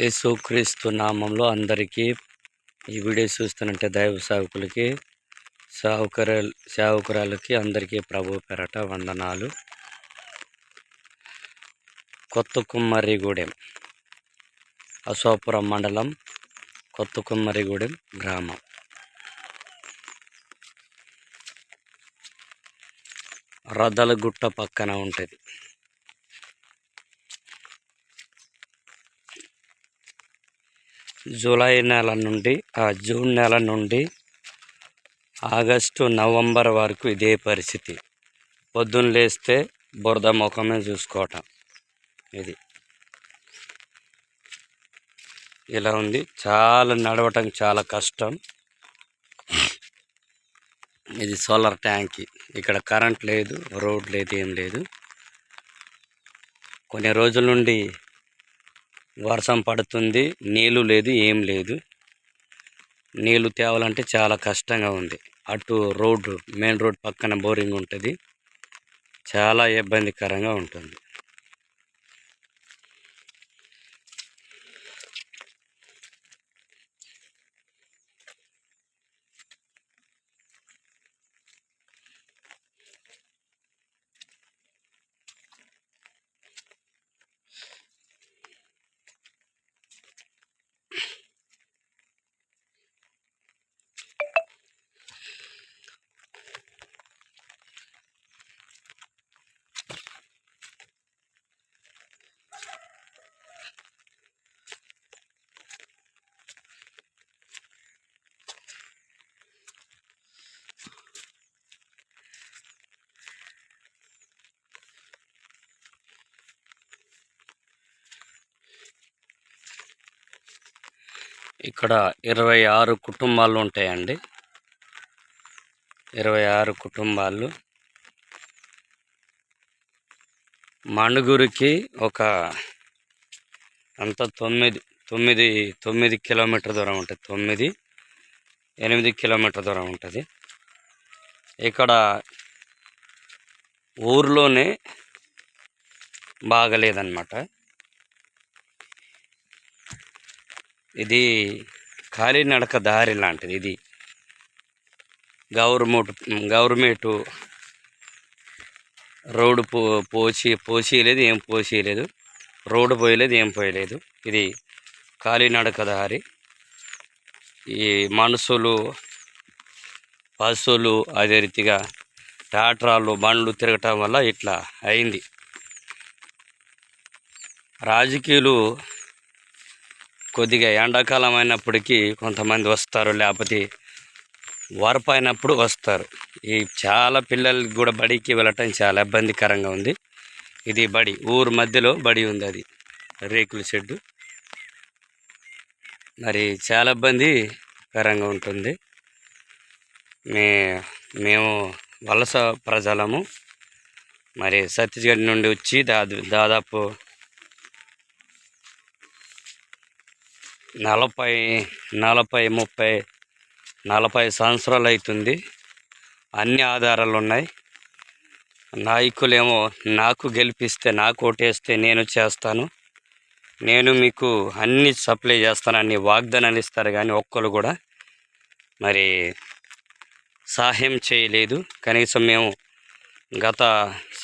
యేసుక్రీస్తు నామంలో అందరికీ ఈ వీడియో చూస్తున్నట్టే దైవ సేవకులకి సేవకురాలకి అందరికీ ప్రభు పేరట వందనాలు. కొత్త కుమ్మరిగూడెం, అశోపురం మండలం, కొత్త కుమ్మరిగూడెం గ్రామం. రద్దలగుట్ట పక్కన ఉంటుంది. జూన్ నెల నుండి ఆగస్టు నవంబర్ వరకు ఇదే పరిస్థితి. పొద్దున్న లేస్తే బురద ముఖమే చూసుకోవటం. ఇది ఇలా ఉంది. చాలా నడవటం చాలా కష్టం. ఇది సోలార్ ట్యాంక్. ఇక్కడ కరెంట్ లేదు, రోడ్ లేదు, ఏం లేదు. కొన్ని రోజుల నుండి వర్షం పడుతుంది, నీళ్ళు లేదు, ఏం లేదు. నీళ్ళు తేవాలంటే చాలా కష్టంగా ఉంది. అటు రోడ్డు, మెయిన్ రోడ్ పక్కన బోరింగ్ ఉంటుంది. చాలా ఇబ్బందికరంగా ఉంటుంది. ఇక్కడ 26 కుటుంబాలు ఉంటాయండి. 26 కుటుంబాలు. మణుగురికి ఒక అంత 9 కిలోమీటర్ దూరం ఉంటుంది. 8 కిలోమీటర్ దూరం ఉంటుంది. ఇక్కడ ఊర్లోనే బాగలేదన్నమాట. ఇది కాలినడక దారి లాంటిది. ఇది గవర్నమెంట్ రోడ్డు పోసేయలేదు, ఏం పోసేయలేదు. రోడ్డు పోయలేదు, ఏం పోయలేదు. ఇది కాలినడక దారి. ఈ మనుషులు, పశువులు, అదే రీతిగా ట్రాక్టర్లు, బండ్లు తిరగటం వల్ల ఇట్లా అయింది. రాజకీయాలు కొద్దిగా ఎండాకాలం అయినప్పటికీ కొంతమంది వస్తారు, లేకపోతే వరప అయినప్పుడు వస్తారు. ఈ చాలా పిల్లలకి కూడా బడికి వెళ్ళటం చాలా ఇబ్బందికరంగా ఉంది. ఇది బడి, ఊరు మధ్యలో బడి ఉంది. అది రేకుల షెడ్డు. మరి చాలా ఇబ్బందికరంగా ఉంటుంది. మేము వలస ప్రజలము. మరి ఛత్తీస్గఢ్ నుండి వచ్చి దాదాపు 40 సంవత్సరాలు అవుతుంది. అన్ని ఆధారాలు ఉన్నాయి. నాయకులేమో నాకు గెలిపిస్తే, నాకు ఓటేస్తే నేను చేస్తాను, నేను మీకు అన్ని సప్లై చేస్తాను, అన్ని వాగ్దానాలు ఇస్తారు. కానీ ఒక్కరు కూడా మరి సహాయం చేయలేదు. కనీసం మేము గత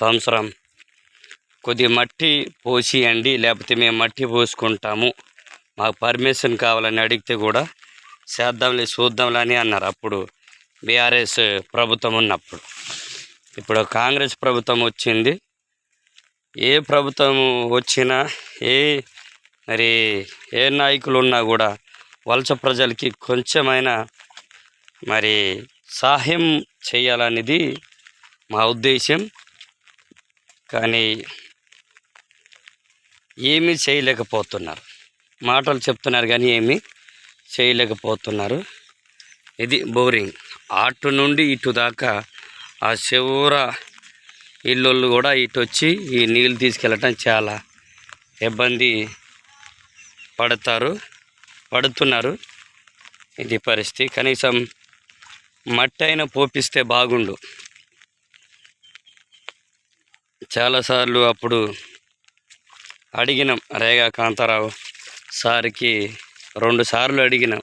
సంవత్సరం కొద్దిగా మట్టి పోసియండి, లేకపోతే మేము మట్టి పోసుకుంటాము, మాకు పర్మిషన్ కావాలని అడిగితే కూడా చేద్దాంలే, చూద్దాంలే అని అన్నారు. అప్పుడు బీఆర్ఎస్ ప్రభుత్వం ఉన్నప్పుడు. ఇప్పుడు కాంగ్రెస్ ప్రభుత్వం వచ్చింది. ఏ ప్రభుత్వం వచ్చినా, ఏ నాయకులు ఉన్నా కూడా వలస ప్రజలకి కొంచెమైనా మరి సహాయం చేయాలనేది మా ఉద్దేశం. కానీ ఏమీ చేయలేకపోతున్నారు. మాటలు చెప్తున్నారు కానీ ఏమీ చేయలేకపోతున్నారు. ఇది బోరింగ్. అటు నుండి ఇటు దాకా ఆ చివర ఇల్లు కూడా ఇటు వచ్చి ఈ నీళ్ళు తీసుకెళ్ళటం చాలా ఇబ్బంది పడుతున్నారు. ఇది పరిస్థితి. కనీసం మట్టి అయినా పోపిస్తే బాగుండు. చాలాసార్లు అప్పుడు అడిగినాం రేగా కాంతారావు సార్కి 2 సార్లు అడిగినాం,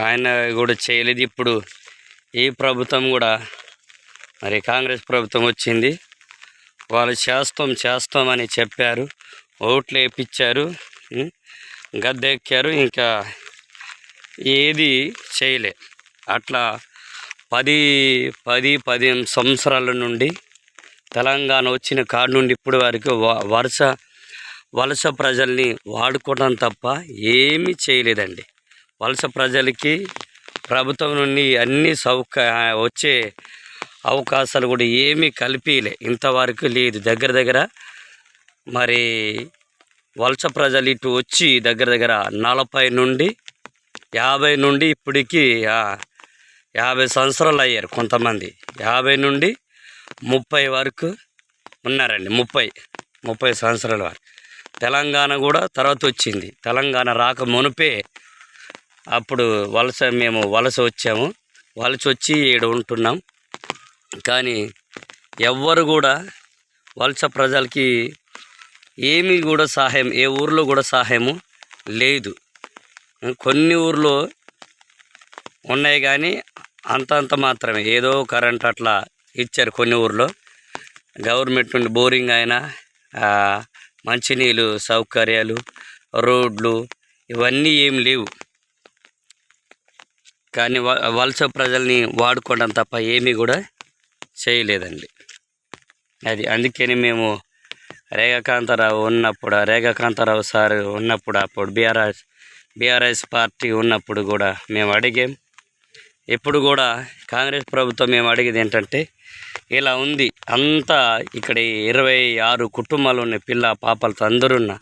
ఆయన కూడా చేయలేదు. ఇప్పుడు ఈ ప్రభుత్వం కూడా మరి కాంగ్రెస్ ప్రభుత్వం వచ్చింది, వాళ్ళు చేస్తామని చెప్పారు, ఓట్లు వేయించారు, గద్దెక్కారు, ఇంకా ఏది చేయలే. అట్లా 15 సంవత్సరాల నుండి తెలంగాణ వచ్చిన కాడి నుండి ఇప్పుడు వరకు వలస ప్రజల్ని వాడుకోవడం తప్ప ఏమీ చేయలేదండి. వలస ప్రజలకి ప్రభుత్వం నుండి అన్ని వచ్చే అవకాశాలు కూడా ఏమీ కల్పిలే, ఇంతవరకు లేదు. దగ్గర మరి వలస ప్రజలు ఇటు వచ్చి దగ్గర 40 నుండి 50 నుండి ఇప్పటికి 50 సంవత్సరాలు అయ్యారు. కొంతమంది 50 నుండి 30 వరకు ఉన్నారండి. 30 సంవత్సరాల వరకు. తెలంగాణ కూడా తర్వాత వచ్చింది. తెలంగాణ రాక మునిపే అప్పుడు మేము వలస వచ్చాము. వలస వచ్చి ఈడ ఉంటున్నాం. కానీ ఎవ్వరు కూడా వలస ప్రజలకి ఏమీ కూడా సహాయం, ఏ ఊర్లో కూడా సహాయము లేదు. కొన్ని ఊర్లో ఉన్నాయి కానీ అంతంత మాత్రమే, ఏదో కరెంట్ అట్లా ఇచ్చారు. కొన్ని ఊర్లో గవర్నమెంట్ నుండి బోరింగ్ అయినా, మంచినీళ్ళు సౌకర్యాలు, రోడ్లు ఇవన్నీ ఏం లేవు. కానీ వలస ప్రజల్ని వాడుకోవడం తప్ప ఏమీ కూడా చేయలేదండి. అందుకని మేము రేఖాకాంతారావు సార్ ఉన్నప్పుడు, అప్పుడు బీఆర్ఎస్ పార్టీ ఉన్నప్పుడు కూడా మేము అడిగాం. ఇప్పుడు కూడా కాంగ్రెస్ ప్రభుత్వం మేము అడిగేది ఏంటంటే, ఇలా ఉంది అంతా ఇక్కడ 26 కుటుంబాలు ఉన్నాయి, పిల్ల పాపలతో అందరున్నా.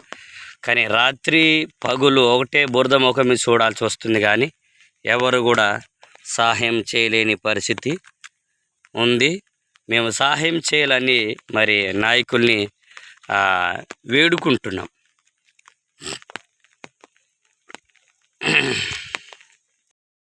కానీ రాత్రి పగులు ఒకటే బురద ముఖం మీద చూడాల్సి వస్తుంది. కానీ ఎవరు కూడా సహాయం చేయలేని పరిస్థితి ఉంది. మేము సహాయం చేయాలని మరి నాయకుల్ని వేడుకుంటున్నాం.